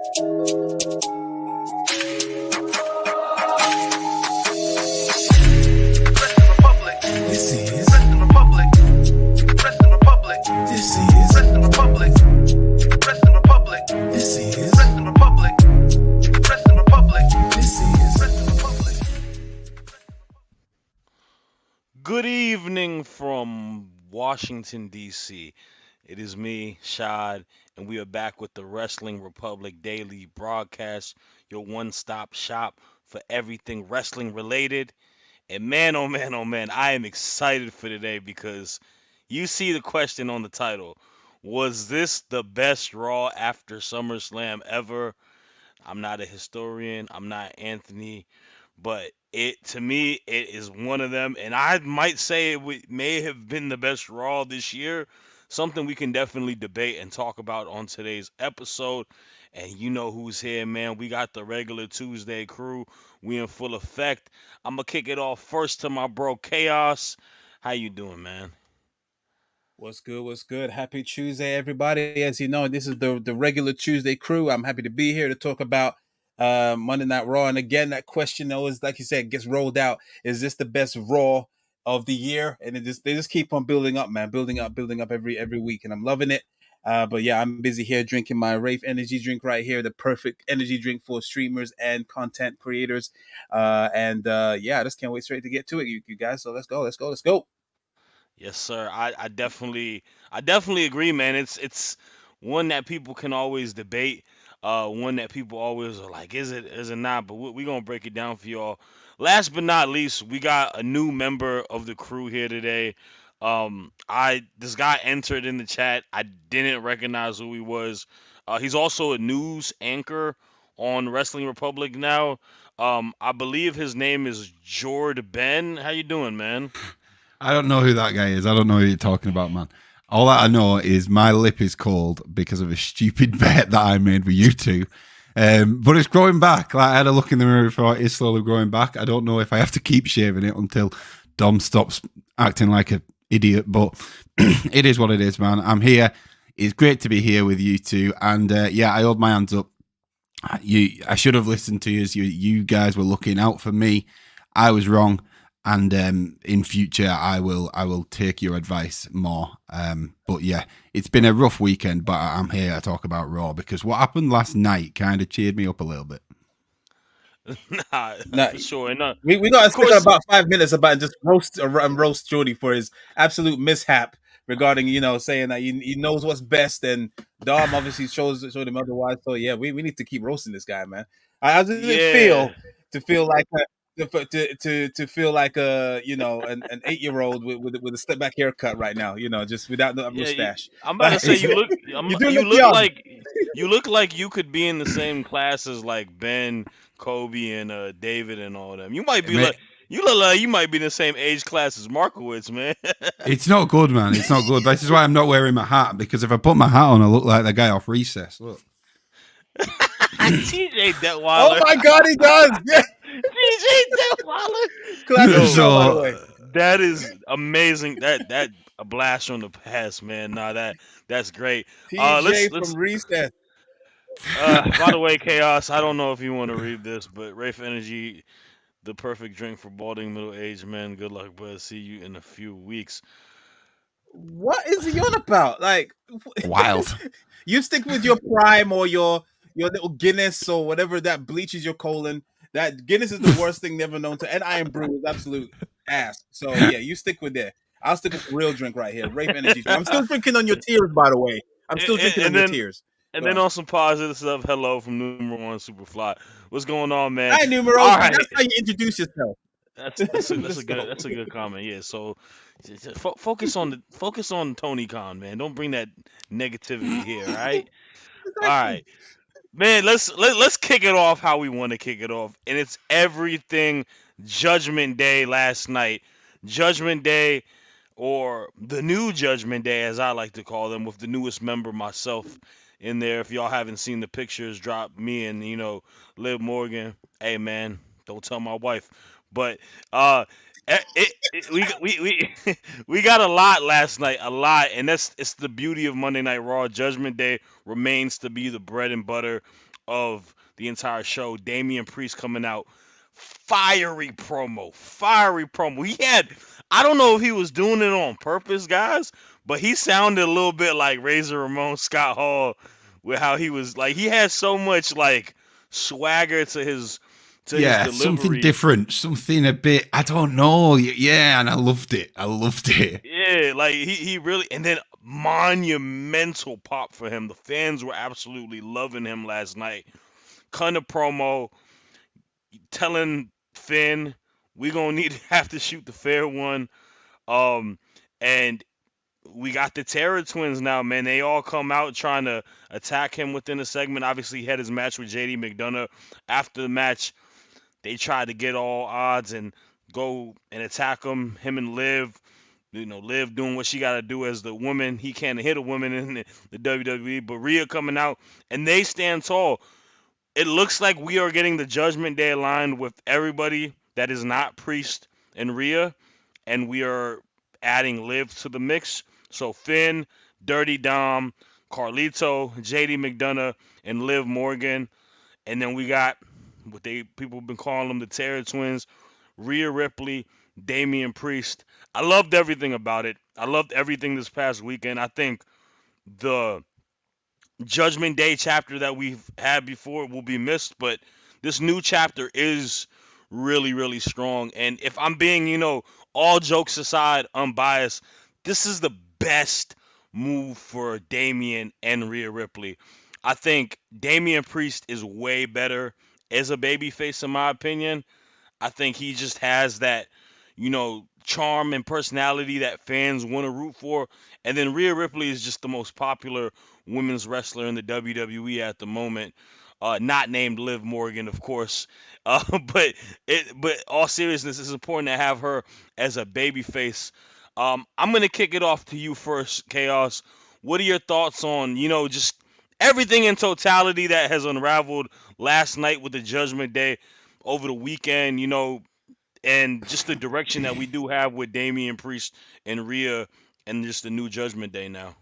Good evening from Washington, D.C. It is me, Shad, and we are back with the Wrestling Republic Daily Broadcast, your one-stop shop for everything wrestling related. And man, oh man, oh man, I am excited for today because you see the question on the title. Was this the best Raw after SummerSlam ever? I'm not a historian. I'm not Anthony, but it to me it is one of them, and I might say may have been the best Raw this year. Something we can definitely debate and talk about on today's episode. And you know who's here, man. We got the regular Tuesday crew. We in full effect. I'm gonna kick it off first to my bro Chaos. How you doing, man? What's good? What's good? Happy Tuesday, everybody. As you know, this is the regular Tuesday crew. I'm happy to be here to talk about Monday Night Raw. And again, that question always, like you said, gets rolled out. Is this the best Raw of the year? And they just keep on building up, man. Building up every week. And I'm loving it. But yeah, I'm busy here drinking my Rafe energy drink right here, the perfect energy drink for streamers and content creators. Yeah, I just can't wait straight to get to it, you guys. So let's go. Yes, sir. I definitely agree, man. It's one that people can always debate. One that people always are like, is it not? But we gonna break it down for y'all. Last but not least, we got a new member of the crew here today. I this guy entered in the chat. I didn't recognize who he was. He's also a news anchor on Wrestling Republic now. I believe his name is Jordy Ben. How you doing, man? I don't know who that guy is. I don't know who you're talking about, man. All that I know is my lip is cold because of a stupid bet that I made with you two. But it's growing back. Like, I had a look in the mirror before. It's slowly growing back. I don't know if I have to keep shaving it until Dom stops acting like an idiot. But it is what it is, man. I'm here. It's great to be here with you two. And yeah, I hold my hands up. I should have listened to you. You guys were looking out for me. I was wrong. And in future, I will take your advice more. But yeah, it's been a rough weekend, but I'm here to talk about Raw because what happened last night kind of cheered me up a little bit. Nah, for sure. No, we got to speak about 5 minutes about just roast Jordy for his absolute mishap regarding saying that he knows what's best, and Dom obviously showed him otherwise. So yeah, we need to keep roasting this guy, man. How does it feel to feel like? To feel like an 8-year-old with a step back haircut right now, just without the mustache. I'm about to say you look like you could be in the same class as like Ben, Kobe, and David and all them. You might be you look like you might be in the same age class as Markowitz, man. It's not good, man. It's not good. This is why I'm not wearing my hat, because if I put my hat on, I look like the guy off Recess. Look. TJ Detweiler. Oh my God, he does. Yeah. TJ Detweiler. So that is amazing. That a blast from the past, man. Nah, that's great. TJ from Recess. By the way, Chaos, I don't know if you want to read this, but Rafe Energy, the perfect drink for balding middle-aged men. Good luck, bud. See you in a few weeks. What is he on about? Like, wild. You stick with your Prime or your little Guinness or whatever that bleaches your colon. That Guinness is the worst thing never known to, and Iron Brew is absolute ass. So yeah, you stick with that. I'll stick with the real drink right here, Rafe Energy. I'm still drinking on your tears, by the way. I'm still drinking on your tears. And then on some positive stuff, hello from Numero One Superfly. What's going on, man? Hi, Numero. All right. That's how you introduce yourself. That's a good comment. Yeah. So focus on Tony Khan, man. Don't bring that negativity here. All right. All right. Man, let's kick it off how we want to kick it off, and it's everything Judgment Day last night. Judgment Day, or the new Judgment Day, as I like to call them, with the newest member, myself, in there. If y'all haven't seen the pictures, drop me and Liv Morgan. Hey man, don't tell my wife. But we got a lot last night, and it's the beauty of Monday Night Raw. Judgment Day remains to be the bread and butter of the entire show. Damian Priest coming out, fiery promo. He had, I don't know if he was doing it on purpose, guys, but he sounded a little bit like Razor Ramon Scott Hall with how he was like. He had so much like swagger to his Yeah, something delivery. different, something a bit, I don't know. Yeah, and I loved it. I loved it. Yeah, like he really, and then monumental pop for him. The fans were absolutely loving him last night. Kind of promo telling Finn we gonna need to have to shoot the fair one. Um, and we got the Terror Twins now, man. They all come out trying to attack him within the segment. Obviously, he had his match with JD McDonough. After the match, they tried to get all odds and go and attack him and Liv. Liv doing what she got to do as the woman. He can't hit a woman in the WWE, but Rhea coming out, and they stand tall. It looks like we are getting the Judgment Day aligned with everybody that is not Priest and Rhea, and we are adding Liv to the mix. So Finn, Dirty Dom, Carlito, JD McDonough, and Liv Morgan. And then we got what they people have been calling them the Terror Twins, Rhea Ripley, Damian Priest. I loved everything about it. I loved everything this past weekend. I think the Judgment Day chapter that we've had before will be missed, but this new chapter is really, really strong. And if I'm being, all jokes aside, unbiased, this is the best move for Damian and Rhea Ripley. I think Damian Priest is way better as a babyface, in my opinion. I think he just has that, charm and personality that fans want to root for. And then Rhea Ripley is just the most popular women's wrestler in the WWE at the moment. Not named Liv Morgan, of course. But all seriousness, it's important to have her as a babyface. I'm gonna kick it off to you first, Chaos. What are your thoughts on, just everything in totality that has unraveled last night with the Judgment Day over the weekend, and just the direction that we do have with Damian Priest and Rhea and just the new Judgment Day now.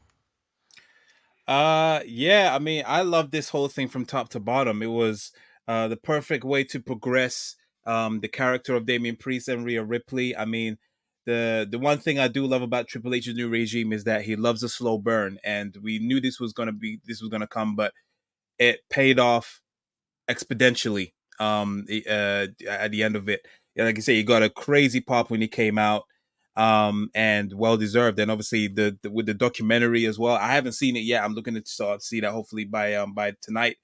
Yeah, I mean, I love this whole thing from top to bottom. It was the perfect way to progress the character of Damian Priest and Rhea Ripley. I mean, the one thing I do love about Triple H's new regime is that he loves a slow burn, and we knew this was gonna come, but it paid off exponentially at the end of it. Yeah, like you say, he got a crazy pop when he came out, and well deserved. And obviously the with the documentary as well. I haven't seen it yet. I'm looking to see that hopefully by tonight.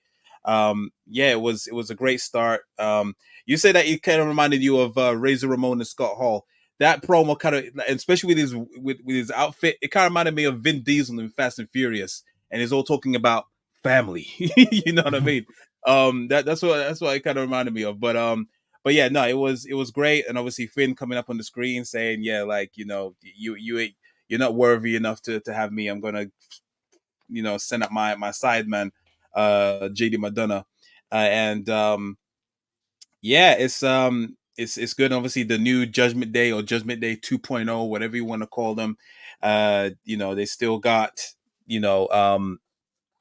Yeah, it was a great start. You said that it kind of reminded you of Razor Ramon and Scott Hall. That promo kind of, especially with his outfit, it kind of reminded me of Vin Diesel in Fast and Furious, and he's all talking about family. You know what I mean? That's what it kind of reminded me of. But yeah, no, it was great, and obviously Finn coming up on the screen saying, yeah, like you're not worthy enough to have me. I'm gonna send up my side man, JD Madonna, and yeah, it's good. Obviously, the new Judgment Day or Judgment Day 2.0, whatever you want to call them, they still got you know um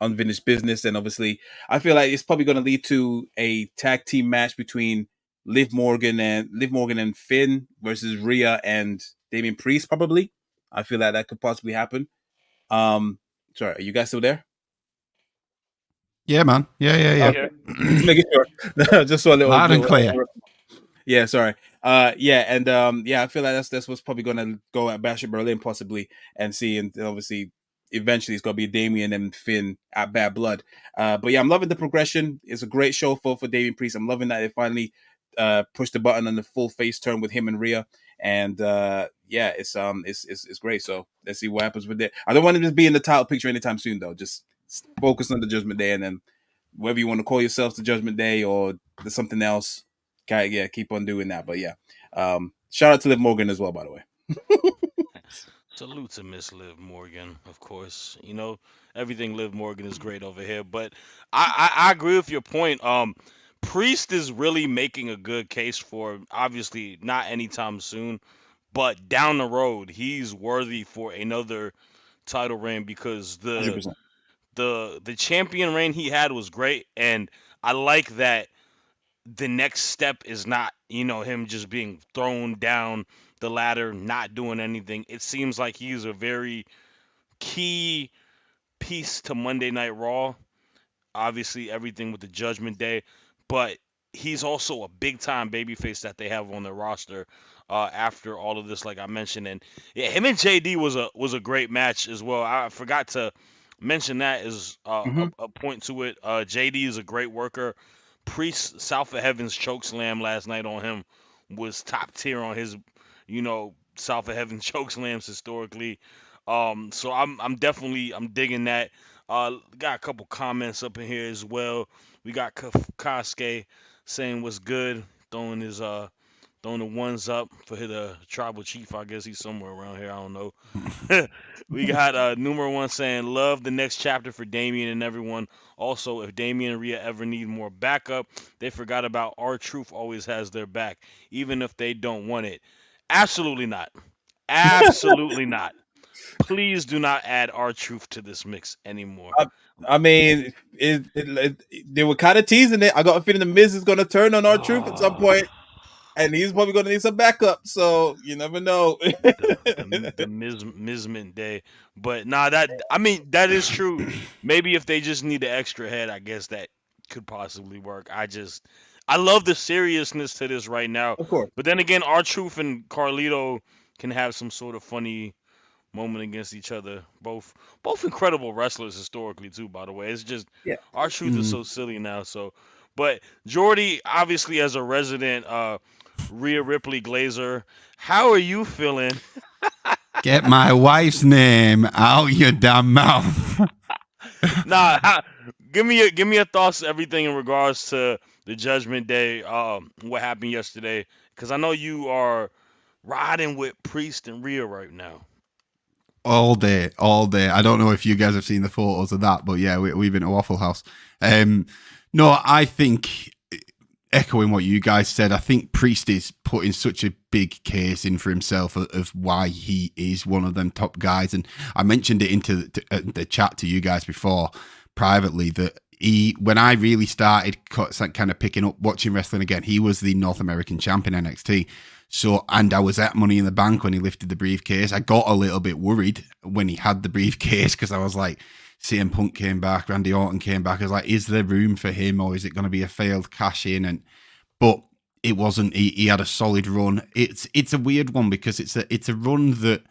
unfinished business, and obviously, I feel like it's probably going to lead to a tag team match between Liv Morgan and Finn versus Rhea and Damian Priest. Probably, I feel like that could possibly happen. Um, sorry, are you guys still there? Yeah, man. Yeah, yeah, I'm yeah. Okay, here. just making sure. Just so a little, Loud and clear. yeah, sorry. Yeah, and yeah, I feel like that's what's probably gonna go at Bash at Berlin possibly, and see, and obviously eventually it's gonna be Damien and Finn at Bad Blood. But yeah, I'm loving the progression. It's a great show for Damien Priest. I'm loving that they finally pushed the button on the full face turn with him and Rhea. And yeah, it's great. So let's see what happens with it. I don't want him to be in the title picture anytime soon though. Just focus on the Judgment Day, and then whether you want to call yourself the Judgment Day or there's something else, yeah, keep on doing that. But yeah, shout out to Liv Morgan as well, by the way. Salute to Miss Liv Morgan, of course. Everything Liv Morgan is great over here. But I agree with your point. Priest is really making a good case for obviously not anytime soon, but down the road he's worthy for another title reign because the 100%. the champion reign he had was great, and I like that the next step is not, him just being thrown down the ladder, not doing anything. It seems like he's a very key piece to Monday Night Raw. Obviously, everything with the Judgment Day, but he's also a big time babyface that they have on their roster. After all of this, like I mentioned, and yeah, him and JD was a great match as well. I forgot to mention that as Hmm. a point to it. JD is a great worker. Priest South of Heaven's choke slam last night on him was top tier on his, South of Heaven choke slams historically. So I'm definitely I'm digging that. Got a couple comments up in here as well. We got Kasuke saying what's good, throwing his throwing the ones up for the tribal chief. I guess he's somewhere around here. I don't know. We got numero one saying love the next chapter for Damien and everyone. Also, if Damien and Rhea ever need more backup, they forgot about our truth always has their back, even if they don't want it. Absolutely not. Absolutely not. Please do not add our truth to this mix anymore. I, I mean, they were kind of teasing it. I got a feeling the Miz is going to turn on our truth at some point, and he's probably going to need some backup. So you never know. The Mizment day, but nah, that I mean that is true. Maybe if they just need the extra head, I guess that could possibly work. I love the seriousness to this right now, Of course, but then again, our truth and Carlito can have some sort of funny moment against each other. Both incredible wrestlers historically too. By the way, it's just yeah. our truth is Mm. so silly now. So, but Jordy, obviously as a resident Rhea Ripley Glazer, how are you feeling? Get my wife's name out your damn mouth. Nah, give me your thoughts, everything in regards to the Judgment Day, what happened yesterday, because I know you are riding with Priest and Rhea right now. All day, all day. I don't know if you guys have seen the photos of that, but yeah, we've been to Waffle House. No, I think, echoing what you guys said, I think Priest is putting such a big case in for himself of why he is one of them top guys. And I mentioned it into the chat to you guys before privately that when I really started kind of picking up watching wrestling again, he was the North American champ in NXT. So, and I was at Money in the Bank when he lifted the briefcase. I got a little bit worried when he had the briefcase because I was like, CM Punk came back, Randy Orton came back. I was like, is there room for him or is it going to be a failed cash in? But it wasn't. He had a solid run. It's a weird one because it's a run that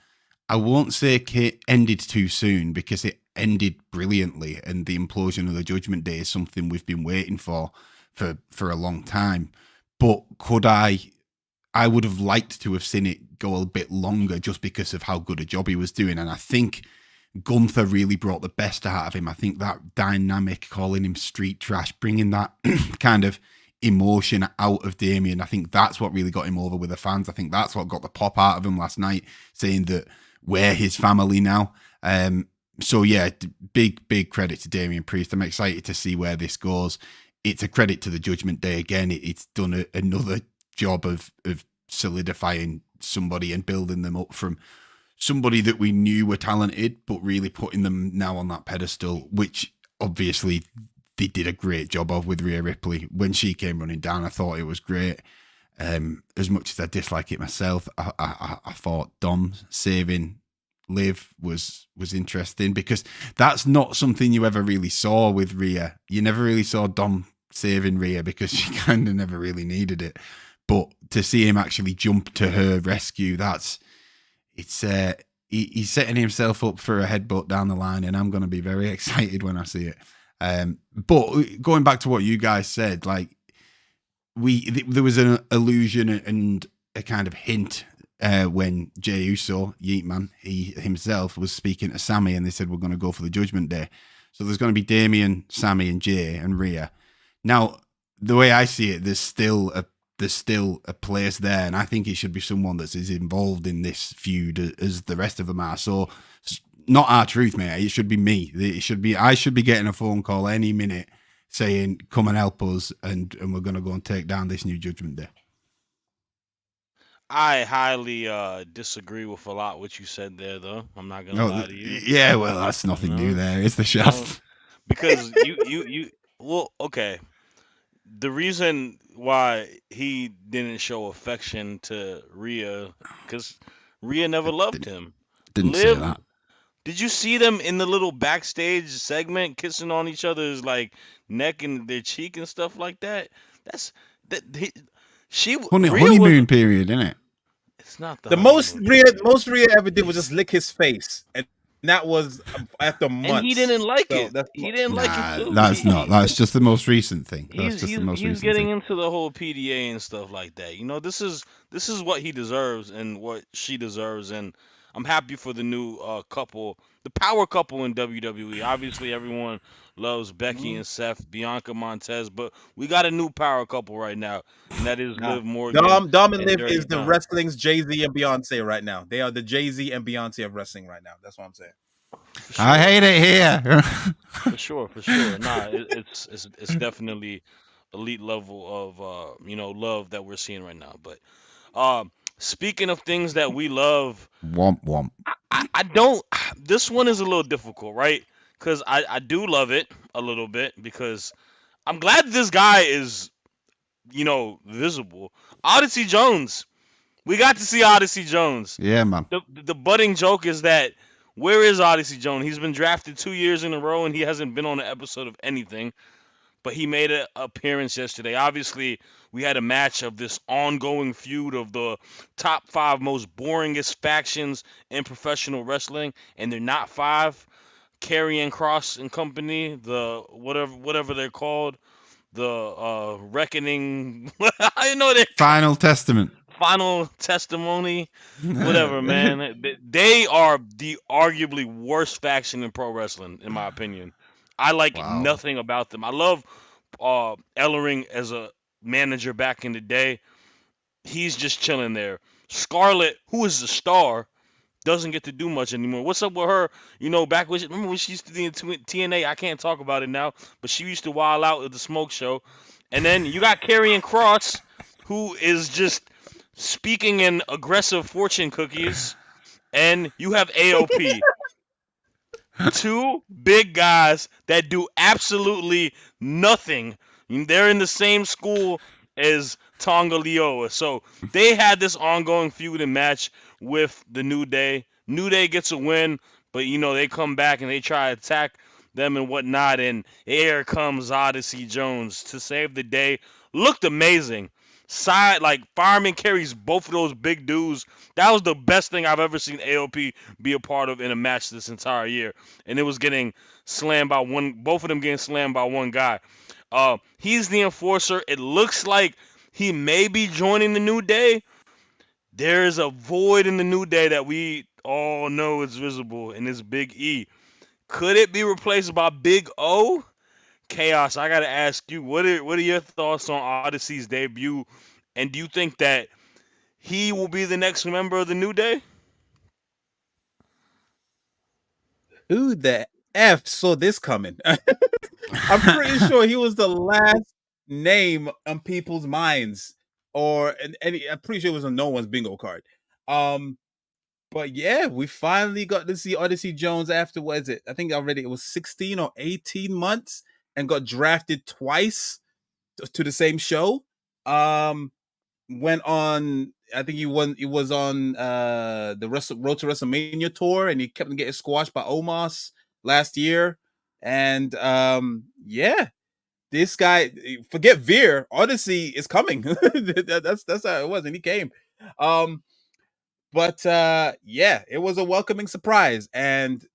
I won't say ended too soon because it ended brilliantly, and the implosion of the Judgment Day is something we've been waiting for a long time. But could I would have liked to have seen it go a bit longer just because of how good a job he was doing. And I think Gunther really brought the best out of him. I think that dynamic, calling him street trash, bringing that kind of emotion out of Damien, I think that's what really got him over with the fans. I think that's what got the pop out of him last night, saying that we're his family now. So yeah, big credit to Damien Priest. I'm excited to see where this goes. It's a credit to the Judgment Day again. It's done another job of solidifying somebody and building them up from somebody that we knew were talented, but really putting them now on that pedestal, which obviously they did a great job of with Rhea Ripley. When she came running down, I thought it was great. As much as I dislike it myself, I thought Dom saving Liv was interesting because that's not something you ever really saw with Rhea. You never really saw Dom saving Rhea because she kind of never really needed it. But to see him actually jump to her rescue, he's setting himself up for a headbutt down the line, and I'm going to be very excited when I see it. But going back to what you guys said, like there was an allusion and a kind of hint when Jey Uso, Yeet Man, he himself was speaking to Sammy, and they said we're going to go for the Judgment Day. So there's going to be Damien, Sammy, and Jey and Rhea. Now, the way I see it, there's still a place there, and I think it should be someone that's as involved in this feud as the rest of them are. So, not our truth, mate. It should be me. I should be getting a phone call any minute saying, "Come and help us," and we're gonna go and take down this new Judgment Day. I highly disagree with a lot what you said there, though. I'm not gonna No, lie to you. yeah, well, that's You nothing new know, there. It's the you know, shaft. because you well, okay. The reason why he didn't show affection to Rhea, because Rhea never loved Didn't, him. didn't say Liv, that. did you see them in the little backstage segment kissing on each other's like neck and their cheek and stuff like that? That's that he, she Rhea was. Honeymoon period, innit? It's not the The most honeymoon Rhea, period, most Rhea ever did was just lick his face, and that was after and he months. didn't like So it. that's He didn't like it Nah, too. that's not. That's just the most recent thing. That's He's just he's the most he's recent getting thing. into the whole PDA and stuff like that. You know, this is what he deserves and what she deserves, and I'm happy for the new couple, the power couple in WWE. Obviously, everyone loves Becky Mhm. and Seth, Bianca Montez, but we got a new power couple right now, and that is Nah. Liv Morgan Dom and and Liv Dirty is the Dom. wrestling's Jay Z and Beyonce right now. They are the Jay Z and Beyonce of wrestling right now. That's what I'm saying. For I sure, hate it here. for sure. Nah, it's definitely elite level of love that we're seeing right now. But speaking of things that we love, Womp womp. I don't. This one is a little difficult, right? Because I do love it a little bit because I'm glad this guy is visible. Odyssey Jones. We got to see Odyssey Jones. Yeah, man. The budding joke is that where is Odyssey Jones? He's been drafted 2 years in a row and he hasn't been on an episode of anything. But he made an appearance yesterday. Obviously, we had a match of this ongoing feud of the top five most boringest factions in professional wrestling, and they're not five. Karrion Cross and company, the whatever they're called, the Reckoning. I know they Final Testament. final testimony, whatever, man. They are the arguably worst faction in pro wrestling, in my opinion. I like Wow. nothing about them. I love Ellering as a manager back in the day. He's just chilling there. Scarlett, who is the star, doesn't get to do much anymore. What's up with her? Back when remember when she used to be in TNA? I can't talk about it now, but she used to wild out at the smoke show. And then you got Karrion Cross, who is just speaking in aggressive fortune cookies, and you have AOP. Two big guys that do absolutely nothing. They're in the same school as Tonga Lioa. So they had this ongoing feud and match with the New Day. New Day gets a win, but they come back and they try to attack them and whatnot. And here comes Odyssey Jones to save the day. Looked amazing. Side like fireman carries both of those big dudes. That was the best thing I've ever seen AOP be a part of in a match this entire year, and it was getting slammed by one. Both of them getting slammed by one guy. He's the enforcer. It looks like he may be joining the New Day. There is a void in the New Day that we all know is visible, and it's Big E. Could it be replaced by Big O? Chaos. I gotta ask you, what are your thoughts on Odyssey's debut, and do you think that he will be the next member of the New Day? Who the F saw this coming? I'm pretty sure he was the last name on people's minds, or I'm pretty sure it was on no one's bingo card. But yeah, we finally got to see Odyssey Jones after what is it? I think already it was 16 or 18 months and got drafted twice to the same show. Went on I think he was on the Road to WrestleMania tour and he kept getting squashed by Omos last year. And yeah, this guy, forget Veer, Odyssey is coming. That's how it was, and he came. Um, but yeah, it was a welcoming surprise, and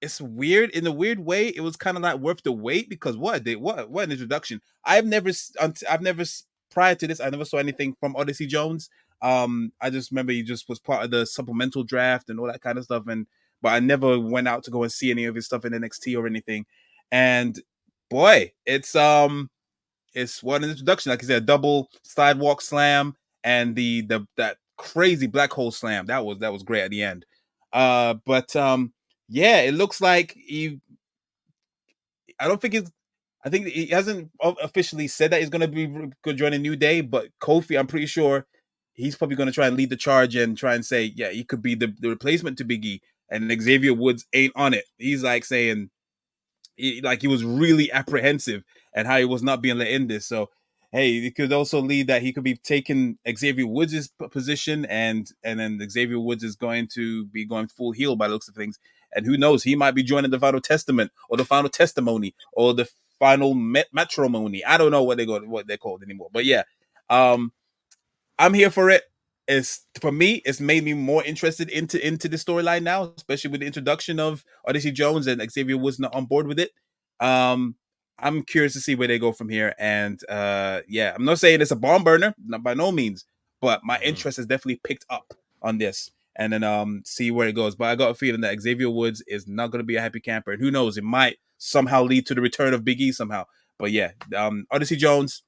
it's weird in a weird way. It was kind of not worth the wait because what an introduction. I've never prior to this I never saw anything from Odyssey Jones. I just remember he just was part of the supplemental draft and all that kind of stuff, and but I never went out to go and see any of his stuff in NXT or anything. And boy, it's what an introduction. Like I said, a double sidewalk slam and the that crazy black hole slam. That was great at the end. But yeah, it looks like I don't think it's. I think he hasn't officially said that he's going to be going to join a New Day, but Kofi, I'm pretty sure he's probably going to try and lead the charge and try and say, yeah, he could be the replacement to Big E, and Xavier Woods ain't on it. He's like saying, he was really apprehensive and how he was not being let in this. So hey, it could also lead that he could be taking Xavier Woods' position, and then Xavier Woods is going to be going full heel by the looks of things. And who knows, he might be joining the final testament or the final testimony or the final matrimony. I don't know what they're called anymore. But yeah, um, I'm here for it. It's for me, it's made me more interested into the storyline now, especially with the introduction of Odyssey Jones and Xavier Woods not on board with it. Um, I'm curious to see where they go from here. And yeah, I'm not saying it's a bomb burner, not by no means, but my Hmm. interest has definitely picked up on this. And then see where it goes. But I got a feeling that Xavier Woods is not going to be a happy camper, and who knows, it might somehow lead to the return of Big E somehow. But yeah, Odyssey Jones,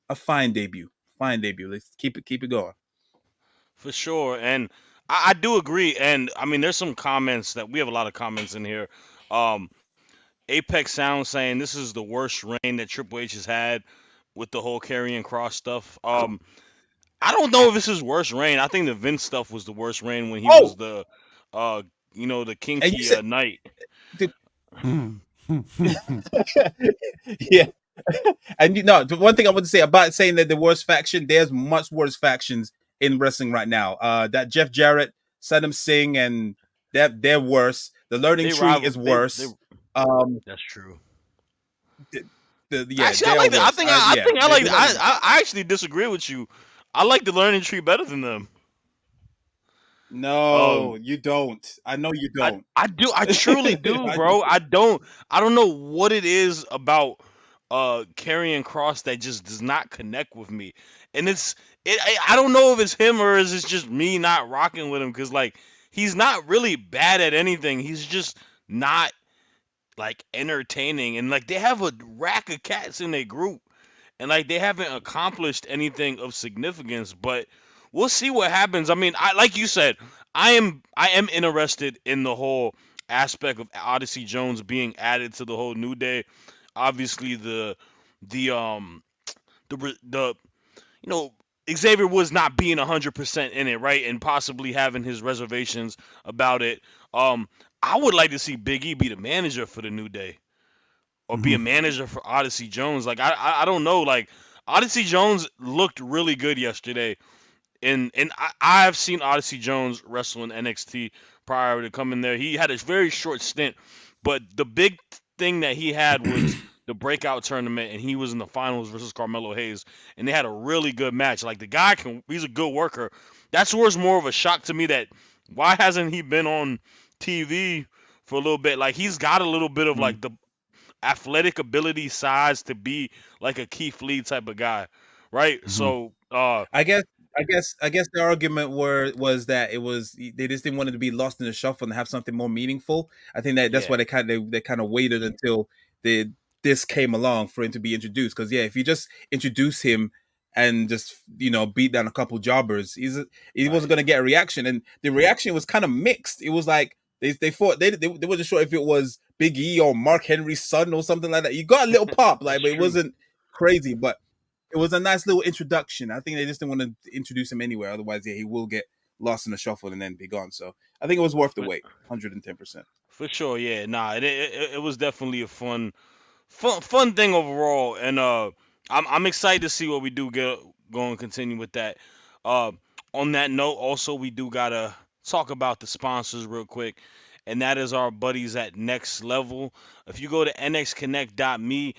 a fine debut, fine debut. Let's keep it going. For sure, and I do agree. And I mean, there's some comments that we have a lot of comments in here. Um, Apex Sound saying this is the worst reign that Triple H has had with the whole carrying cross stuff. I don't know if this is worst reign. I think the Vince stuff was the worst reign when he was Oh, the, the and you kinky said, knight. the, yeah, and you know, the one thing I would say about saying that the worst faction, there's much worse factions in wrestling right now. That Jeff Jarrett, Saddam Singh, and they're worse. The Learning They Tree rival. is They. worse. Um, That's true. the, yeah, Actually, I they are like that. worse. I Yeah, think I like. they're not even. I actually disagree with you. I like the learning tree better than them. No, Um, you don't. I know you I don't. I do. I truly do, I bro. I don't. I don't know what it is about carrying cross that just does not connect with me, and I don't know if it's him or is it's just me not rocking with him because like he's not really bad at anything. He's just not like entertaining, and like they have a rack of cats in their group and like they haven't accomplished anything of significance. But we'll see what happens. I mean, I like you said, I am interested in the whole aspect of Odyssey Jones being added to the whole New Day. Obviously, the the you know Xavier Woods not being 100% in it, right, and possibly having his reservations about it. Um, I would like to see Big E be the manager for the New Day or be a manager for Odyssey Jones. Like I don't know. Like Odyssey Jones looked really good yesterday, and I've seen Odyssey Jones wrestle in NXT prior to coming there. He had a very short stint, but the big thing that he had was the breakout tournament, and he was in the finals versus Carmelo Hayes, and they had a really good match. Like the guy he's a good worker. That's where it's more of a shock to me that why hasn't he been on TV for a little bit? Like he's got a little bit of like the athletic ability, size to be like a Keith Lee type of guy, right? So, I guess I guess the argument was that it was they just didn't want it to be lost in the shuffle and have something more meaningful. I think that's why yeah, they kind of waited until the this came along for him to be introduced. Because yeah, if you just introduce him and just beat down a couple jobbers, he wasn't right. going to get a reaction, and the reaction was kind of mixed. It was like they thought they wasn't sure if it was Big E or Mark Henry's son or something like that. You got a little pop, That's like, but it true. wasn't crazy. But it was a nice little introduction. I think they just didn't want to introduce him anywhere. Otherwise, yeah, he will get lost in the shuffle and then be gone. So I think it was worth the For, wait, 110%. for sure, yeah. Nah, it was definitely a fun thing overall, and I'm excited to see what we do get go and continue with that. Uh, on that note, also we do gotta talk about the sponsors real quick, and that is our buddies at Next Level. If you go to nxconnect.me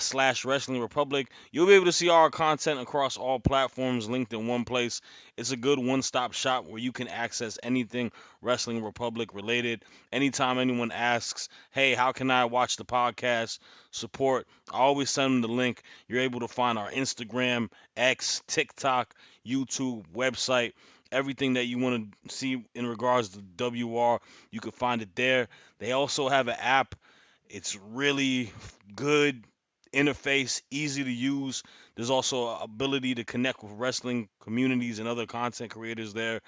slash Wrestling Republic, you'll be able to see our content across all platforms linked in one place. It's a good one-stop shop where you can access anything Wrestling Republic related. Anytime anyone asks, hey, how can I watch the podcast, support, I always send them the link. You're able to find our Instagram, X, TikTok, YouTube, website, everything that you want to see in regards to WR, you can find it there. They also have an app. It's really good interface, easy to use. There's also a ability to connect with wrestling communities and other content creators there.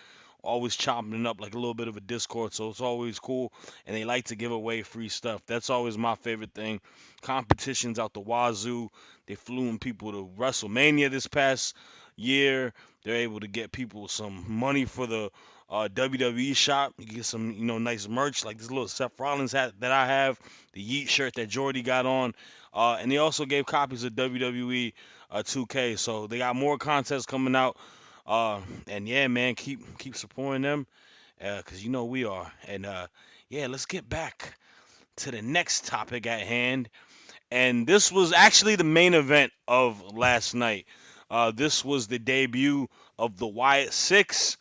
Always chopping it up like a little bit of a Discord, so it's always cool. And they like to give away free stuff. That's always my favorite thing. Competitions out the wazoo. They flew in people to WrestleMania this past year. They're able to get people some money for the WWE shop. You get some, nice merch like this little Seth Rollins hat that I have, the Yeet shirt that Jordy got on, and they also gave copies of WWE 2K. So they got more contests coming out, and yeah, man, keep supporting them, cause we are. And yeah, let's get back to the next topic at hand. And this was actually the main event of last night. This was the debut of the Wyatt Six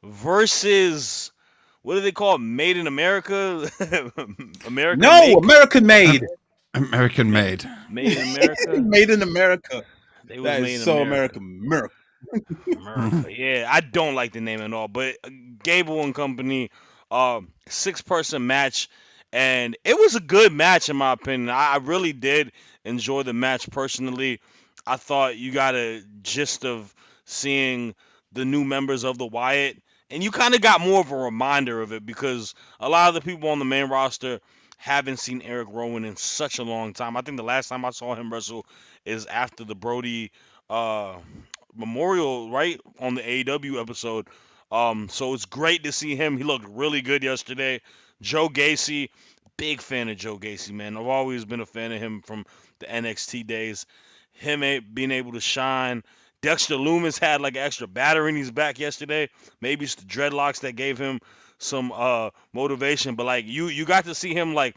versus what do they call it? Made in America? America No, make? American made. American Ma- made. Made in America? Made in America. They was That is made in so America. American. America. America. Yeah, I don't like the name at all. But Gable and Company, 6-person match, and it was a good match in my opinion. I really did enjoy the match personally. I thought you got a gist of seeing the new members of the Wyatt, and you kind of got more of a reminder of it because a lot of the people on the main roster haven't seen Eric Rowan in such a long time. I think the last time I saw him wrestle is after the Brody uh memorial, right, on the AEW episode. So it's great to see him. He looked really good yesterday. Joe Gacy, big fan of Joe Gacy, man. I've always been a fan of him from the NXT days. Him being able to shine. Dexter Loomis had like an extra battery in his back yesterday. Maybe it's the dreadlocks that gave him some motivation. But like you got to see him like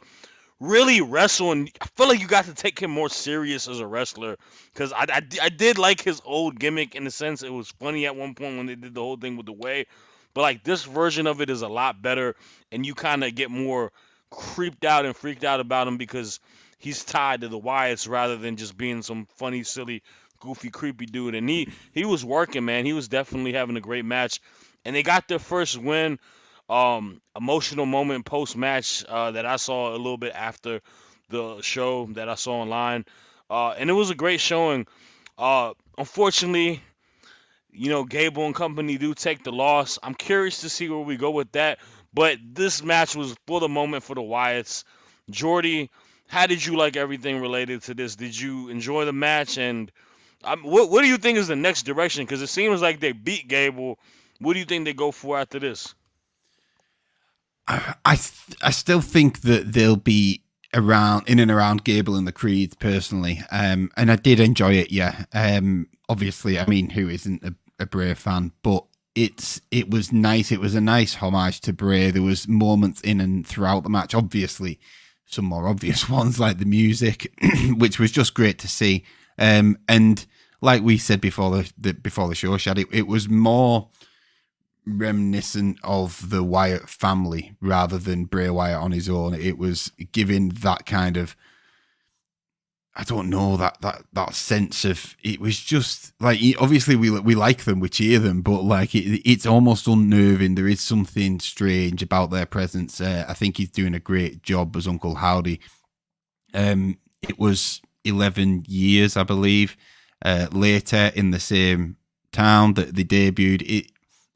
really wrestle, and I feel like you got to take him more serious as a wrestler because I did like his old gimmick in the sense it was funny at one point when they did the whole thing with the way, but like this version of it is a lot better, and you kind of get more creeped out and freaked out about him because he's tied to the Wyatts rather than just being some funny, silly, goofy, creepy dude. And he was working, man. He was definitely having a great match, and they got their first win. Emotional moment post match that I saw a little bit after the show that I saw online, and it was a great showing. Unfortunately, Gable and Company do take the loss. I'm curious to see where we go with that, but this match was for the moment for the Wyatts. Jordy, how did you like everything related to this? Did you enjoy the match? And what do you think is the next direction? Because it seems like they beat Gable. What do you think they go for after this? I still think that they'll be around in and around Gable and the Creed personally, and I did enjoy it. Yeah, obviously, I mean, who isn't a Bray fan? But it was nice. It was a nice homage to Bray. There was moments in and throughout the match. Obviously, some more obvious ones like the music, which was just great to see. And like we said before the show, Shad, it was more reminiscent of the Wyatt family rather than Bray Wyatt on his own. It was giving that kind of, I don't know, that sense of, it was just like, obviously we like them, we cheer them, but like it's almost unnerving. There is something strange about their presence. I think he's doing a great job as Uncle Howdy. It was 11 years, I believe, later in the same town that they debuted.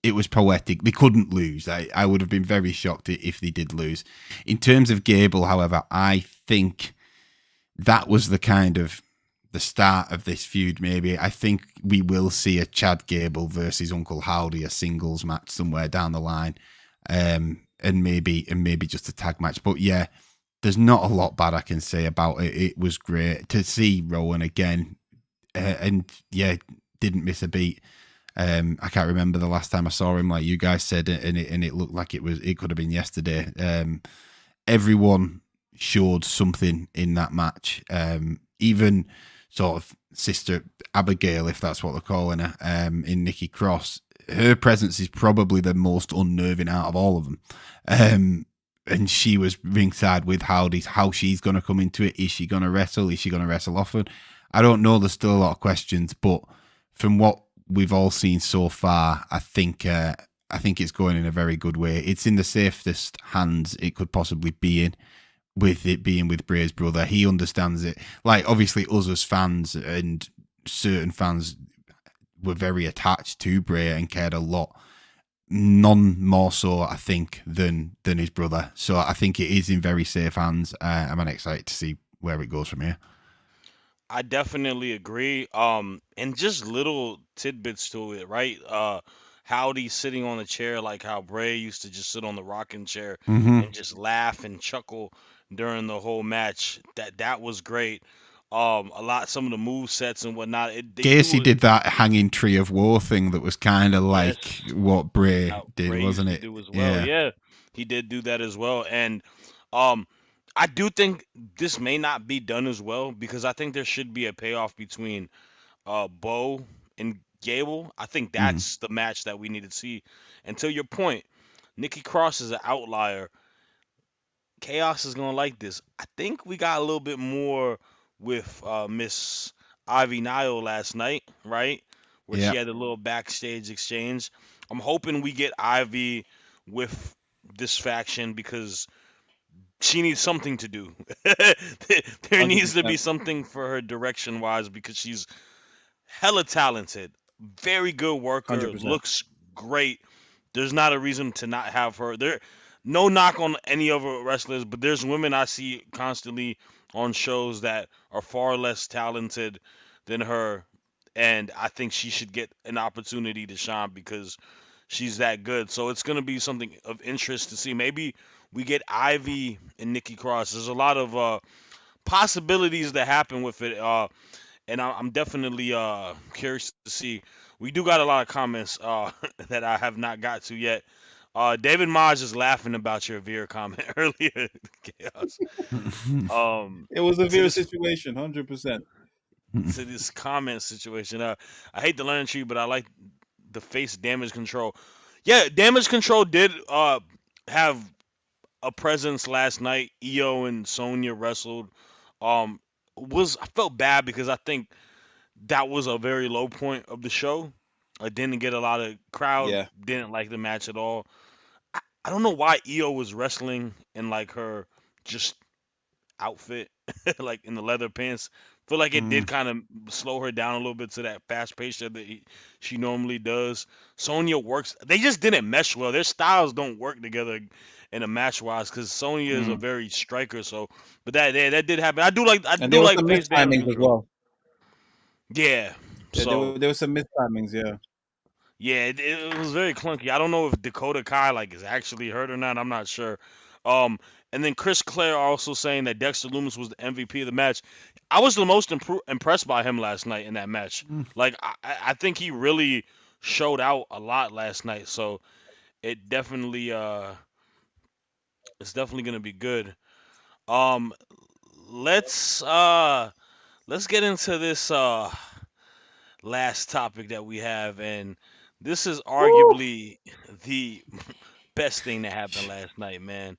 It was poetic. They couldn't lose. I would have been very shocked if they did lose. In terms of Gable, however, I think that was the start of this feud, maybe. I think we will see a Chad Gable versus Uncle Howdy, a singles match somewhere down the line, and maybe just a tag match. But yeah, there's not a lot bad I can say about it. It was great to see Rowan again, and yeah, didn't miss a beat. I can't remember the last time I saw him, like you guys said, and it looked like it could have been yesterday. Everyone showed something in that match. Even sort of Sister Abigail, if that's what they're calling her, in Nikki Cross, her presence is probably the most unnerving out of all of them. And she was ringside with Howdy. How she's going to come into it? Is she going to wrestle? Is she going to wrestle often? I don't know. There's still a lot of questions, but from what we've all seen so far, I think it's going in a very good way. It's in the safest hands it could possibly be in, with it being with Bray's brother. He understands it. Like, obviously, us as fans and certain fans were very attached to Bray and cared a lot. None more so, I think, than his brother. So I think it is in very safe hands. I'm excited to see where it goes from here. I definitely agree. And just little tidbits to it, right? Howdy sitting on a chair like how Bray used to just sit on the rocking chair Mm-hmm. and just laugh and chuckle during the whole match. That was great. Some of the move sets and whatnot. They Gacy do it. did that hanging tree of war thing that was kind of like Yes, what Bray how did, Bray wasn't used to it? do as well. Yeah. Yeah, he did do that as well. And um, I do think this may not be done as well because I think there should be a payoff between Bo and Gable. I think Mm. that's the match that we need to see. And to your point, Nikki Cross is an outlier. Chaos is gonna like this. I think we got a little bit more with Miss Ivy Nile last night, right? Where Yeah. she had a little backstage exchange. I'm hoping we get Ivy with this faction because she needs something to do. There Hundred needs to be percent, something for her direction wise because she's hella talented, very good hundred worker, percent. looks great. There's not a reason to not have her. There, no knock on any other wrestlers, but there's women I see constantly on shows that are far less talented than her, and I think she should get an opportunity to shine because she's that good. So it's gonna be something of interest to see. Maybe we get Ivy and Nikki Cross. There's a lot of possibilities that happen with it. And I'm definitely curious to see. We do got a lot of comments that I have not got to yet. David Maj is laughing about your Veer comment earlier. Chaos. Um, It was a to Veer this situation, 100%. to this comment situation. I hate the learn tree, but I like the face damage control. Yeah, damage control did have a presence last night. Io and Sonya wrestled. Um, was I felt bad because I think that was a very low point of the show. I didn't get a lot of crowd. Yeah, Didn't like the match at all. I don't know why Io was wrestling in like her just outfit, like in the leather pants. Feel like it did Mm. kind of slow her down a little bit to that fast pace that she normally does. Sonya works. They just didn't mesh well. Their styles don't work together in a match wise because Sonya is a mm. very striker. So, but that did happen. I And there do was like some face damage mistimings as control. well. Yeah. Yeah, So there was some mistimings. Yeah, yeah, it was very clunky. I don't know if Dakota Kai like is actually hurt or not. I'm not sure. Um, and then Chris Clare also saying that Dexter Loomis was the MVP of the match. I was the most impressed by him last night in that match. Mm. Like I think he really showed out a lot last night. So it definitely it's definitely gonna be good. Um, let's uh let's get into this last topic that we have, and this is woo, arguably the best thing that happened last night, man.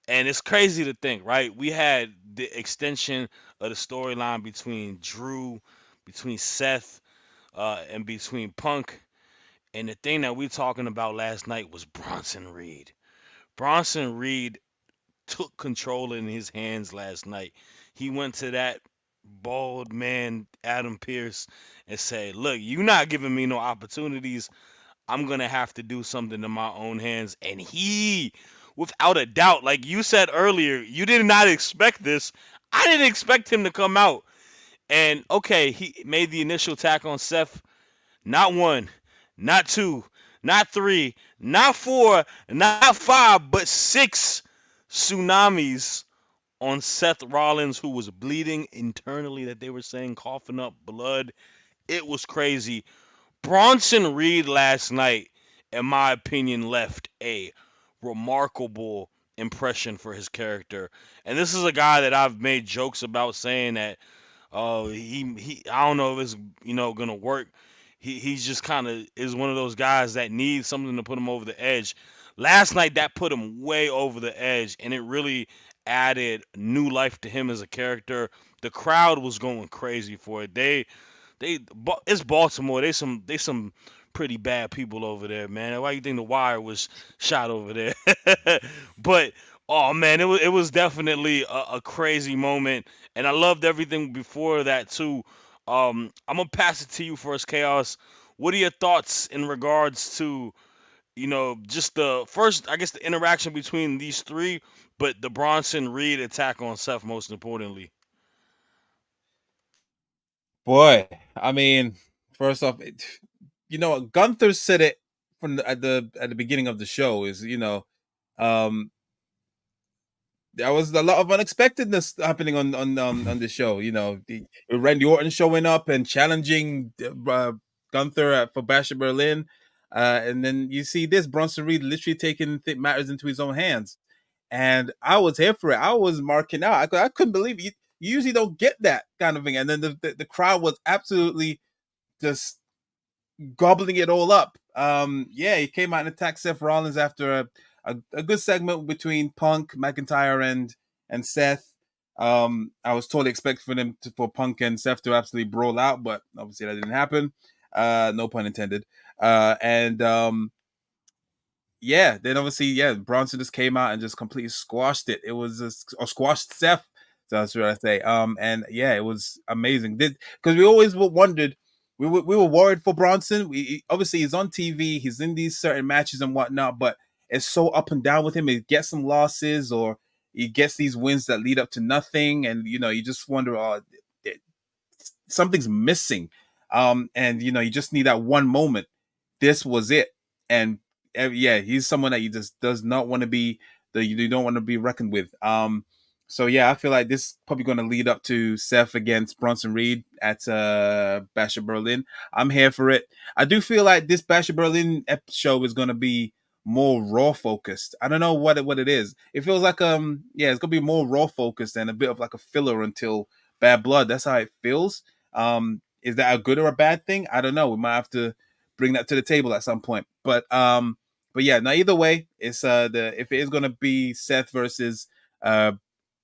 And it's crazy to think, right? We had the extension of the storyline between Drew, between Seth, and between Punk. And the thing that we talking about last night was Bronson Reed. Bronson Reed took control in his hands last night. He went to that bald man, Adam Pierce, and said, "Look, you're not giving me no opportunities. I'm gonna have to do something in my own hands." And he, without a doubt, like you said earlier, you did not expect this. I didn't expect him to come out. And okay, he made the initial attack on Seth. Not one, not two, not three, not four, not five, but six tsunamis on Seth Rollins, who was bleeding internally, that they were saying coughing up blood. It was crazy. Bronson Reed last night, in my opinion, left a remarkable impression for his character. And this is a guy that I've made jokes about saying that, oh, he I don't know if it's gonna work. He's just kind of is one of those guys that needs something to put him over the edge. Last night that put him way over the edge, and it really added new life to him as a character. The crowd was going crazy for it. It's Baltimore. They some pretty bad people over there, man. Why you think the wire was shot over there? But oh man, it was definitely a crazy moment, and I loved everything before that too. I'm gonna pass it to you first, Chaos. What are your thoughts in regards to just the first, I guess, the interaction between these three, but the Bronson Reed attack on Seth most importantly? boy. I mean, first off, you know what? Gunther said it from at the beginning of the show is, um, there was a lot of unexpectedness happening on the show. Randy Orton showing up and challenging Gunther for Bash of Berlin, and then you see this Bronson Reed literally taking matters into his own hands, and I was here for it. I was marking out. I couldn't believe it. You usually don't get that kind of thing, and then the crowd was absolutely just gobbling it all up. Yeah, he came out and attacked Seth Rollins after a good segment between Punk, McIntyre, and Seth. I was totally expecting for Punk and Seth to absolutely brawl out, but obviously that didn't happen. No pun intended. And yeah, then obviously, yeah, Bronson just came out and just completely squashed it. It was or squashed Seth. So that's what I say. And yeah, it was amazing. Because we always wondered, we were worried for Bronson. Obviously he's on TV, he's in these certain matches and whatnot, but it's so up and down with him. He gets some losses or he gets these wins that lead up to nothing, and you just wonder, something's missing. And you just need that one moment. This was it, and yeah, he's someone that you just does not want to be you don't want to be reckoned with. So yeah, I feel like this is probably going to lead up to Seth against Bronson Reed at Bash of Berlin. I'm here for it. I do feel like this Bash of Berlin show is going to be more Raw focused. I don't know what it is. It feels like yeah, it's gonna be more Raw focused and a bit of like a filler until Bad Blood. That's how it feels. Is that a good or a bad thing? I don't know. We might have to bring that to the table at some point. But yeah, now either way, it's if it is gonna be Seth versus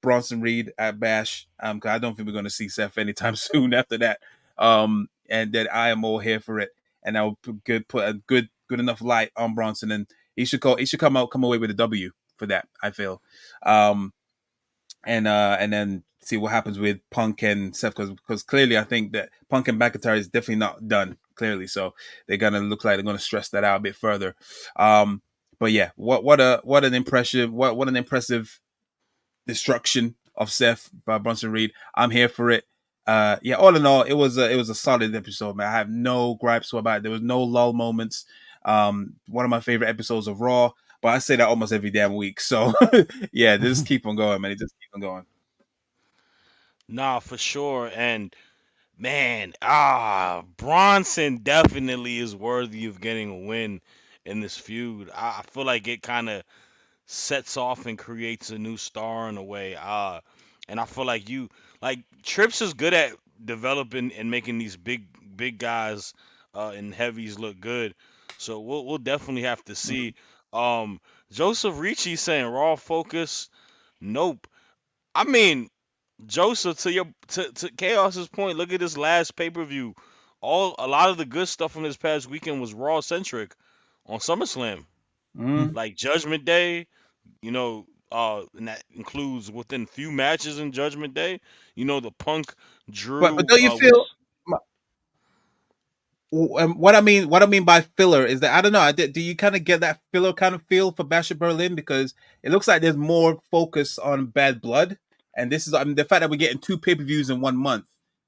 Bronson Reed at Bash, cause I don't think we're gonna see Seth anytime soon after that. And that I am all here for it, and I will put a good enough light on Bronson, and he should come away with a W for that, I feel. And then see what happens with Punk and Seth, because clearly I think that Punk and McIntyre is definitely not done, clearly, so they're gonna look like they're gonna stress that out a bit further. But yeah, what an impressive destruction of Seth by Bronson Reed. I'm here for it. Yeah, all in all, it was a solid episode, man. I have no gripes about it. There was no lull moments. One of my favorite episodes of Raw, but I say that almost every damn week. So yeah, just keep on going, man. Just keep on going. Nah, for sure. And man, Bronson definitely is worthy of getting a win in this feud. I feel like it kind of sets off and creates a new star in a way. And I feel like Trips is good at developing and making these big guys and heavies look good. So we'll definitely have to see. Um, Joseph Ricci saying Raw focus. Nope. I mean, Joseph, to Chaos's point, look at this last pay per view. A lot of the good stuff from this past weekend was Raw centric on SummerSlam, Mm. like Judgment Day. And that includes within few matches in Judgment Day. The Punk But Drew don't you feel was. what I mean by filler is that I don't know. Do you kind of get that filler kind of feel for Bash of Berlin, because it looks like there's more focus on Bad Blood, and this is, I mean, the fact that we're getting 2 pay-per-views in 1 month.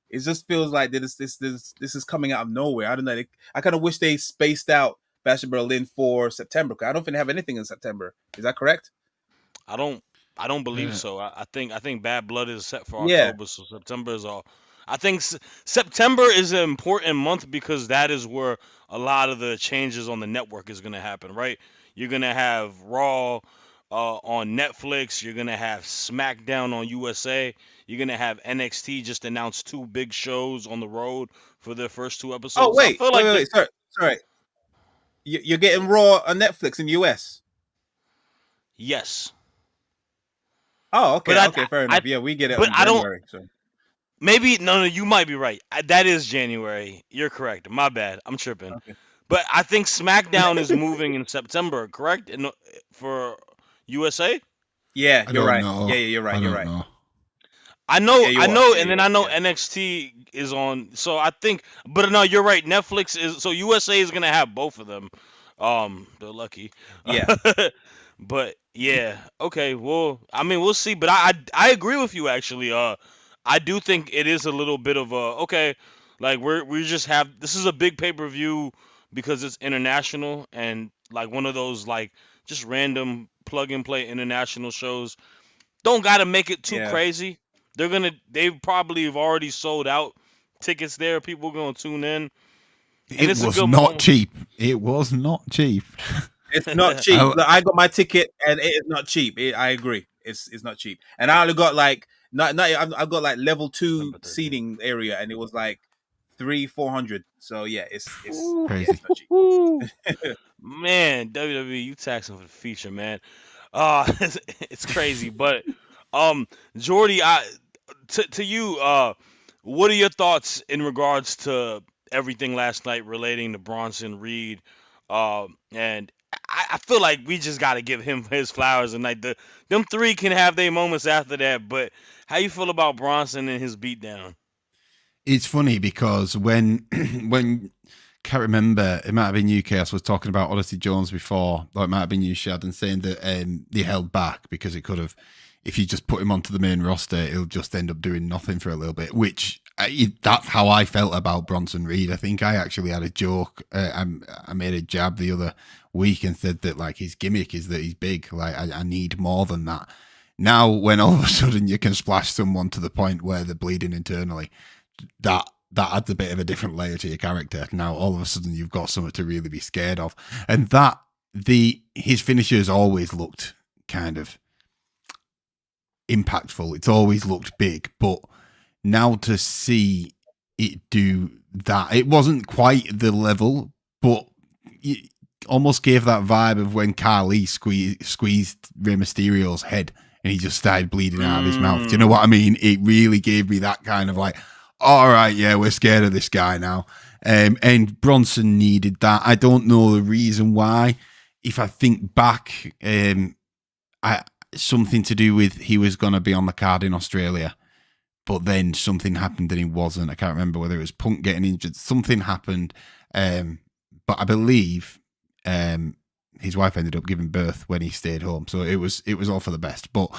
It just feels like this is coming out of nowhere. I don't know. I kind of wish they spaced out Bash of Berlin for September, because I don't think they have anything in September. Is that correct? I don't. I don't believe Yeah. so. I think Bad Blood is set for Yeah. October, so September is all. I think September is an important month because that is where a lot of the changes on the network is going to happen, right? You're going to have Raw on Netflix. You're going to have SmackDown on USA. You're going to have NXT just announced 2 big shows on the road for their first 2 Oh episodes. So I feel like wait. Sorry. You're getting Raw on Netflix in US. yes, Oh, but okay, fair I enough. Yeah, we get it but on I don't. January. So Maybe no, you might be right. That is January. You're correct. My bad. I'm tripping. okay. But I think SmackDown is moving in September, correct? For USA. Yeah, I you're don't right. know. Yeah, you're right. I You're don't right. know. I Yeah, you are. know, Yeah, and then you I are. know Yeah. NXT is on. So I think, but no, you're right. Netflix is so USA is gonna have both of them. They're lucky. Yeah. But yeah, okay. Well, I mean, we'll see. But I agree with you actually. I do think it is a little bit of a okay. Like we just have this is a big pay per view. because it's international and like one of those like just random plug and play international shows. Don't gotta make it too Yeah. crazy. They probably have already sold out tickets there. People gonna tune in, and It it's a was good not moment. cheap. It was not cheep. It's not cheap. Look, I got my ticket, and it is not cheap. I agree. It's not cheap. And I only got like not I've got like level 2 November 13th. seating area, and it was like 300-400. So yeah, it's Crazy. it's not cheap. Man, WWE, you taxing for the feature, man. It's crazy, but Jordy, to you, what are your thoughts in regards to everything last night relating to Bronson Reed? And I feel like we just got to give him his flowers, and like them three can have their moments after that. But how you feel about Bronson and his beatdown? It's funny because when can't remember, it might have been you, Chaos, was talking about Odyssey Jones before, or it might have been you, Shad, and saying that they held back because it could have, if you just put him onto the main roster, he'll just end up doing nothing for a little bit, which that's how I felt about Bronson Reed. I think I actually had a joke. I made a jab the other week and said that like his gimmick is that he's big. Like I need more than that. Now, when all of a sudden you can splash someone to the point where they're bleeding internally, that adds a bit of a different layer to your character. Now all of a sudden you've got something to really be scared of, and his finishers always looked kind of impactful. It's always looked big, but now to see it do that, it wasn't quite the level, but it almost gave that vibe of when Carly squeezed Rey Mysterio's head and he just started bleeding out of his mouth. Do you know what I mean? It really gave me that kind of like, all right, yeah, we're scared of this guy now. And Bronson needed that. I don't know the reason why. If I think back, something to do with he was going to be on the card in Australia, but then something happened and he wasn't. I can't remember whether it was Punk getting injured. Something happened, but I believe his wife ended up giving birth when he stayed home. So it was all for the best. But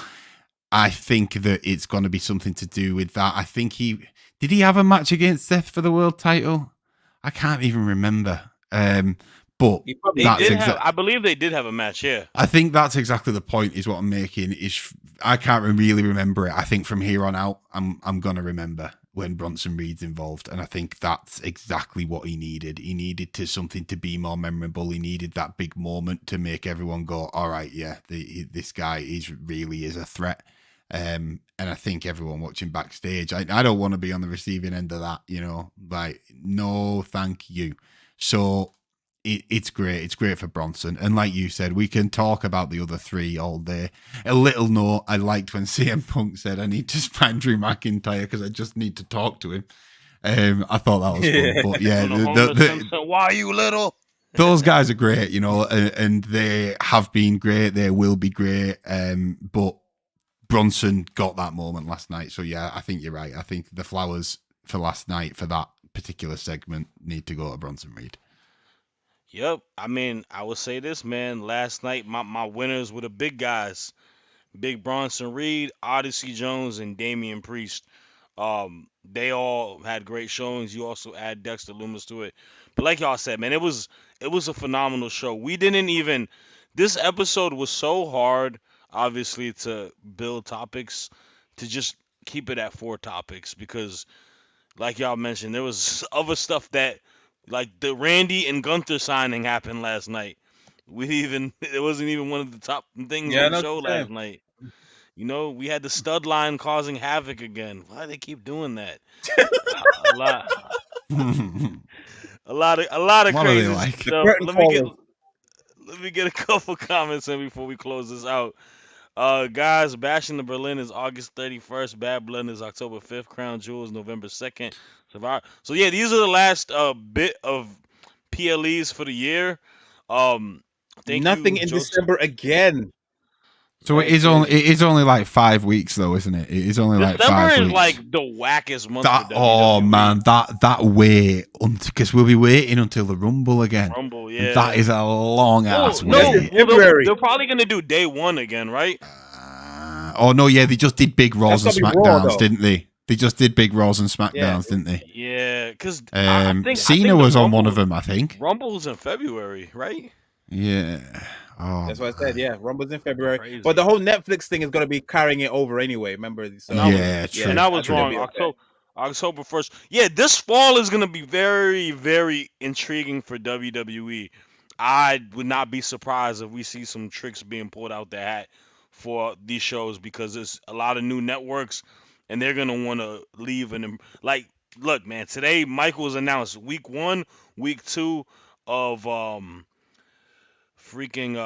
I think that it's going to be something to do with that. I think did he have a match against Seth for the world title? I can't even remember. But I believe they did have a match. Yeah, I think that's exactly the point. Is what I'm making. Is I can't really remember it. I think from here on out, I'm gonna remember when Bronson Reed's involved, and I think that's exactly what he needed. He needed something to be more memorable. He needed that big moment to make everyone go, "All right, yeah, this guy really is a threat." And I think everyone watching backstage, I don't want to be on the receiving end of that. Like no, thank you. So. It's great. It's great for Bronson. And like you said, we can talk about the other three all day. A little note I liked when CM Punk said, I need to find Drew McIntyre because I just need to talk to him. I thought that was fun. But yeah, why are you little? Those guys are great, and they have been great. They will be great. But Bronson got that moment last night. So yeah, I think you're right. I think the flowers for last night for that particular segment need to go to Bronson Reed. Yep. I mean, I would say this, man. Last night, my winners were the big guys. Big Bronson Reed, Odyssey Jones, and Damian Priest. They all had great showings. You also add Dexter Lumis to it. But like y'all said, man, it was a phenomenal show. This episode was so hard, obviously, to build topics, to just keep it at 4 topics because, like y'all mentioned, there was other stuff that, like the Randy and Gunther signing happened last night. It wasn't even one of the top things on the show last night. We had the stud line causing havoc again. Why do they keep doing that? A lot, a lot of what crazy like? stuff. Let me get a couple comments in before we close this out. Guys, Bash in the Berlin is August 31st. Bad Blood is October 5th. Crown Jewel is November 2nd. So yeah, these are the last bit of PLEs for the year. Nothing in December again. So it is only like 5 weeks though, isn't it? It is only like 5 weeks. December is like the wackest month for WWE. Oh man, that wait because we'll be waiting until the Rumble again. Rumble, yeah. That is a long ass wait. They're probably gonna do day 1 again, right? No, yeah, they just did big Raws and SmackDowns, didn't they? They just did big Raws and Yeah, SmackDowns, didn't they? Yeah, because I think Cena the was on one of them, I think. Rumble's in February, right? Yeah. Oh that's what I said. man. Yeah, Rumble's in February, but the Crazy. whole Netflix thing is going to be carrying it over anyway. Remember, And so I was Yeah, yeah, and true, I I was think true. they'll wrong. be okay. October 1st. Yeah, this fall is gonna be very, very intriguing for WWE. I would not be surprised if we see some tricks being pulled out the hat for these shows because there's a lot of new networks and they're gonna want to leave like look, man. Today Michael was announced week 1, week 2 of freaking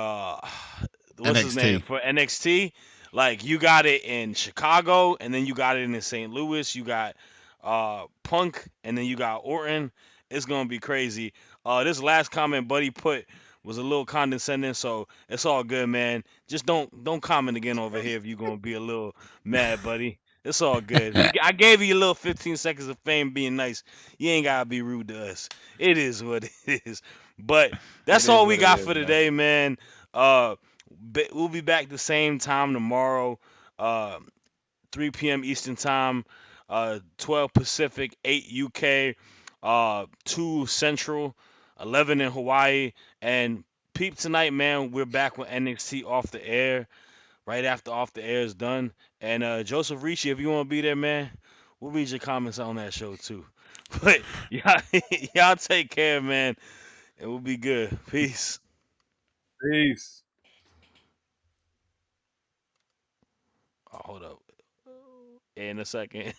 what's his name NXT. for NXT. Like you got it in Chicago, and then you got it in St. Louis. You got Punk, and then you got Orton. It's gonna be crazy. This last comment Buddy put was a little condescending, so it's all good, man. Just don't comment again over here if you're gonna be a little mad, buddy. It's all good. I gave you a little 15 seconds of fame being nice. You ain't gotta be rude to us. It is what it is. But It that's is all we what it got is, for man. today, man. Uh, we'll be back the same time tomorrow, uh, 3 p.m. Eastern time, 12 Pacific, 8 UK, 2 Central, 11 in Hawaii. And peep tonight, man. We're back with NXT off the air right after off the air is done. And Joseph Ricci, if you want to be there, man, we'll read your comments on that show too. But y'all, y'all take care, man, and we'll be good. Peace. Peace. Oh, hold up. In a second.